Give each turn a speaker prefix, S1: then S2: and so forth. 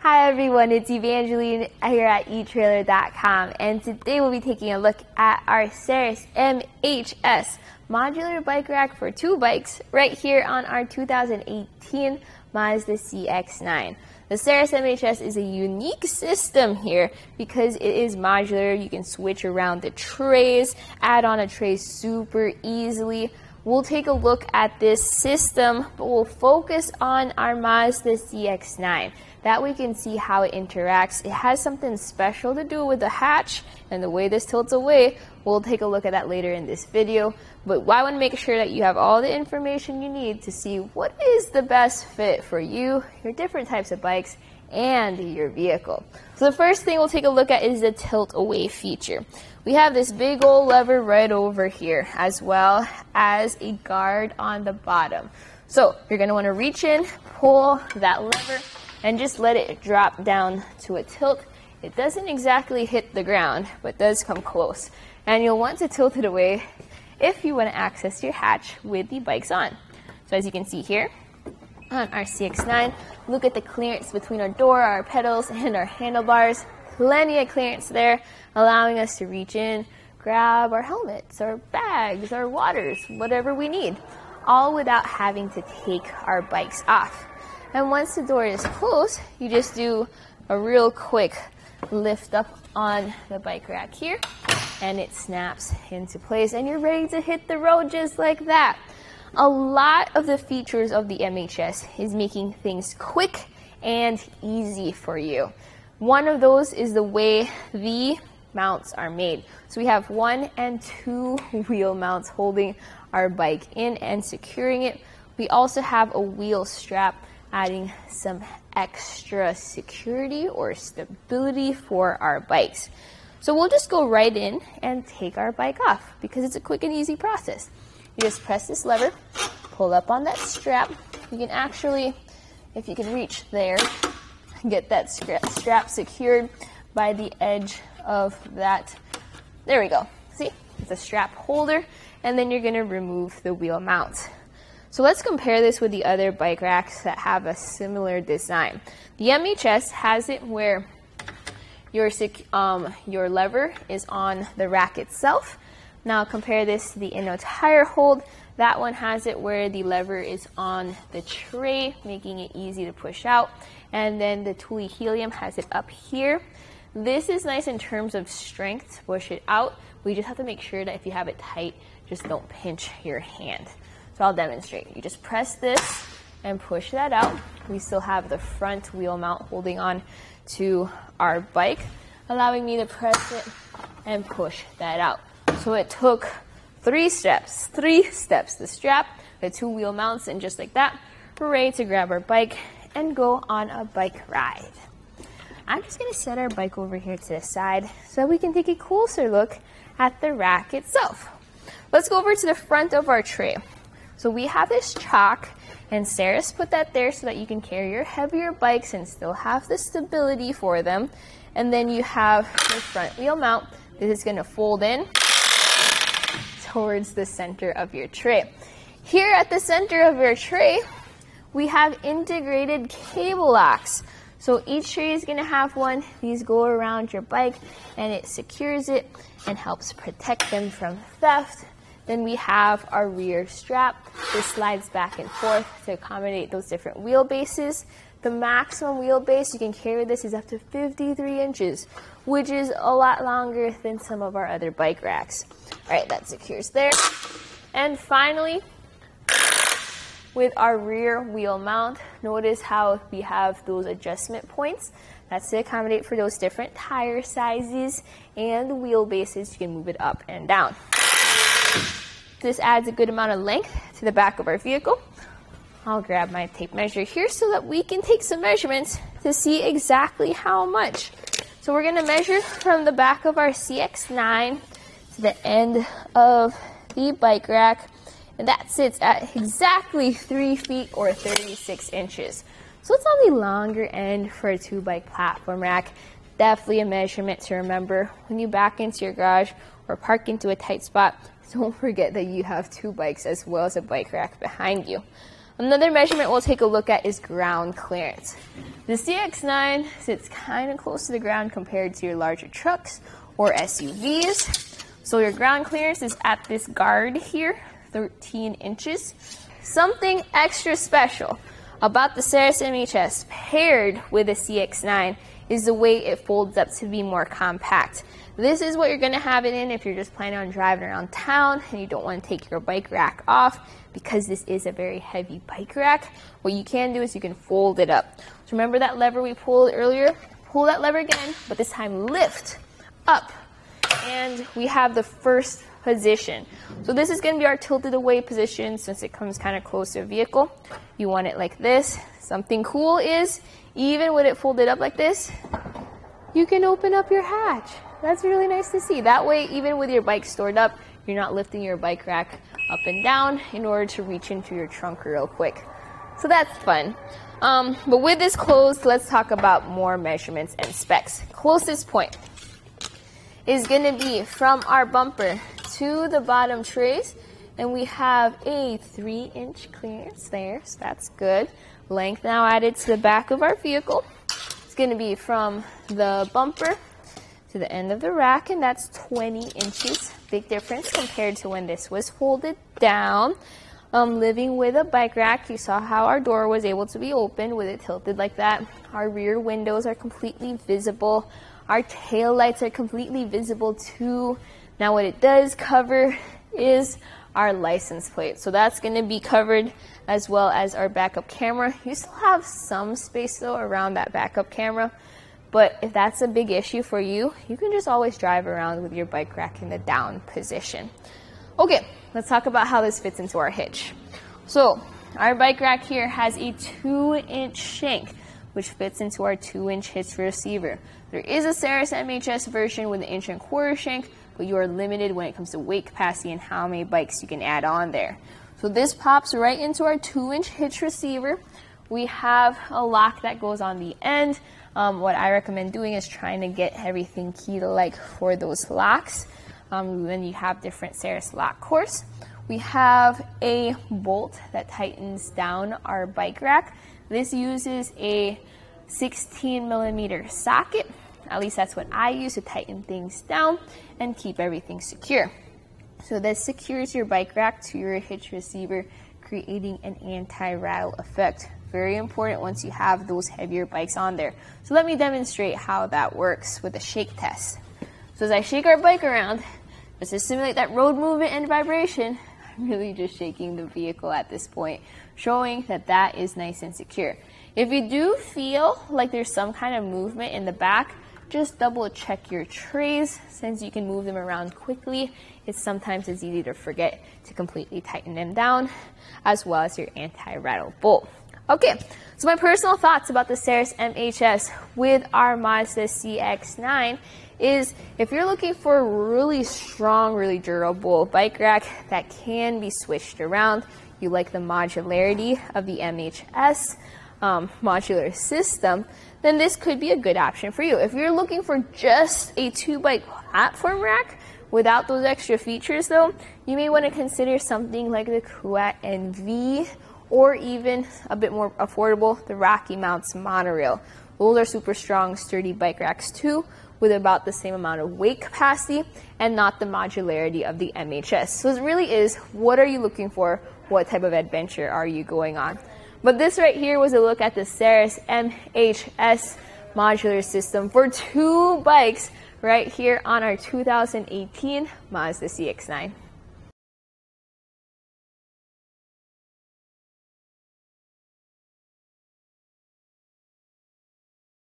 S1: Hi everyone, it's Evangeline here at etrailer.com, and today we'll be taking a look at our Saris MHS modular bike rack for two bikes right here on our 2018 Mazda CX-9. The Saris MHS is a unique system here because it is modular. You can switch around the trays, add on a tray super easily. We'll take a look at this system, but we'll focus on our Mazda CX-9. That we can see how it interacts. It has something special to do with the hatch and the way this tilts away. We'll take a look at that later in this video. But I want to make sure that you have all the information you need to see what is the best fit for you, your different types of bikes, and your vehicle. So the first thing we'll take a look at is the tilt away feature. We have this big old lever right over here, as well as a guard on the bottom. So you're going to want to reach in, pull that lever, and just let it drop down to a tilt. It doesn't exactly hit the ground, but does come close. And you'll want to tilt it away if you want to access your hatch with the bikes on. So as you can see here on our CX-9, look at the clearance between our door, our pedals, and our handlebars. Plenty of clearance there, allowing us to reach in, grab our helmets, our bags, our waters, whatever we need, all without having to take our bikes off. And once the door is closed, you just do a real quick lift up on the bike rack here, and it snaps into place, and you're ready to hit the road just like that. A lot of the features of the MHS is making things quick and easy for you. One of those is the way the mounts are made. So we have 1 and 2 wheel mounts holding our bike in and securing it. We also have a wheel strap, adding some extra security or stability for our bikes. So we'll just go right in and take our bike off because it's a quick and easy process. You just press this lever, pull up on that strap. You can actually, if you can reach there, get that strap secured by the edge of that. There we go. See, it's a strap holder, and then you're going to remove the wheel mounts. So let's compare this with the other bike racks that have a similar design. The MHS has it where your lever is on the rack itself. Now compare this to the inner tire hold. That one has it where the lever is on the tray, making it easy to push out. And then the Thule Helium has it up here. This is nice in terms of strength to push it out. We just have to make sure that if you have it tight, just don't pinch your hand. So I'll demonstrate. You just press this and push that out. We still have the front wheel mount holding on to our bike, allowing me to press it and push that out. So it took 3 steps, the strap, the 2 wheel mounts, and just like that, we're ready to grab our bike and go on a bike ride. I'm just gonna set our bike over here to the side so we can take a closer look at the rack itself. Let's go over to the front of our tray. So we have this chalk, and Saris put that there so that you can carry your heavier bikes and still have the stability for them. And then you have the front wheel mount. This is gonna fold in towards the center of your tray. Here at the center of your tray, we have integrated cable locks. So each tray is gonna have one. These go around your bike and it secures it and helps protect them from theft. Then we have our rear strap. This slides back and forth to accommodate those different wheelbases. The maximum wheelbase you can carry this is up to 53 inches, which is a lot longer than some of our other bike racks. All right, that secures there. And finally, with our rear wheel mount, notice how we have those adjustment points. That's to accommodate for those different tire sizes and wheelbases. You can move it up and down. This adds a good amount of length to the back of our vehicle. I'll grab my tape measure here so that we can take some measurements to see exactly how much. So we're going to measure from the back of our CX-9 to the end of the bike rack, and that sits at exactly 3 feet or 36 inches. So it's on the longer end for a 2-bike platform rack. Definitely a measurement to remember when you back into your garage or park into a tight spot. Don't forget that you have 2 bikes as well as a bike rack behind you. Another measurement we'll take a look at is ground clearance. The CX-9 sits kind of close to the ground compared to your larger trucks or SUVs. So your ground clearance is at this guard here, 13 inches. Something extra special about the Saris MHS paired with the CX-9 is the way it folds up to be more compact. This is what you're going to have it in if you're just planning on driving around town and you don't want to take your bike rack off, because this is a very heavy bike rack. What you can do is you can fold it up. So remember that lever we pulled earlier? Pull that lever again, but this time lift up. And we have the first position. So this is going to be our tilted away position since it comes kind of close to a vehicle. You want it like this. Something cool is, even with it folded up like this, you can open up your hatch. That's really nice to see. That way, even with your bike stored up, you're not lifting your bike rack up and down in order to reach into your trunk real quick. So that's fun. But with this closed, let's talk about more measurements and specs. Closest point is going to be from our bumper to the bottom trays, and we have a 3-inch clearance there, so that's good. Length now added to the back of our vehicle. It's going to be from the bumper to the end of the rack, and that's 20 inches. Big difference compared to when this was folded down. Living with a bike rack, you saw how our door was able to be opened with it tilted like that. Our rear windows are completely visible. Our tail lights are completely visible too. Now what it does cover is our license plate. So that's going to be covered, as well as our backup camera. You still have some space though around that backup camera. But if that's a big issue for you, you can just always drive around with your bike rack in the down position. Okay, let's talk about how this fits into our hitch. So our bike rack here has a 2-inch shank, which fits into our 2-inch hitch receiver. There is a Saris MHS version with an 1.25-inch shank, but you are limited when it comes to weight capacity and how many bikes you can add on there. So this pops right into our 2-inch hitch receiver. We have a lock that goes on the end. What I recommend doing is trying to get everything key-like for those locks. Then you have different Saris lock cores. We have a bolt that tightens down our bike rack. This uses a 16mm socket. At least that's what I use to tighten things down and keep everything secure. So this secures your bike rack to your hitch receiver, creating an anti-rattle effect. Very important once you have those heavier bikes on there. So let me demonstrate how that works with a shake test. So as I shake our bike around, just to simulate that road movement and vibration, I'm really just shaking the vehicle at this point, showing that that is nice and secure. If you do feel like there's some kind of movement in the back, just double check your trays. Since you can move them around quickly, sometimes it's easy to forget to completely tighten them down, as well as your anti-rattle bolt. Okay, so my personal thoughts about the Saris MHS with our Mazda CX-9 is, if you're looking for a really strong, really durable bike rack that can be switched around, you like the modularity of the MHS modular system, then this could be a good option for you. If you're looking for just a 2-bike platform rack without those extra features though, you may want to consider something like the Kuat NV, or even a bit more affordable, the Rocky Mounts monorail. Those are super strong, sturdy bike racks too, with about the same amount of weight capacity and not the modularity of the MHS. So it really is, what are you looking for? What type of adventure are you going on? But this right here was a look at the Saris MHS modular system for 2 bikes right here on our 2018 Mazda CX-9.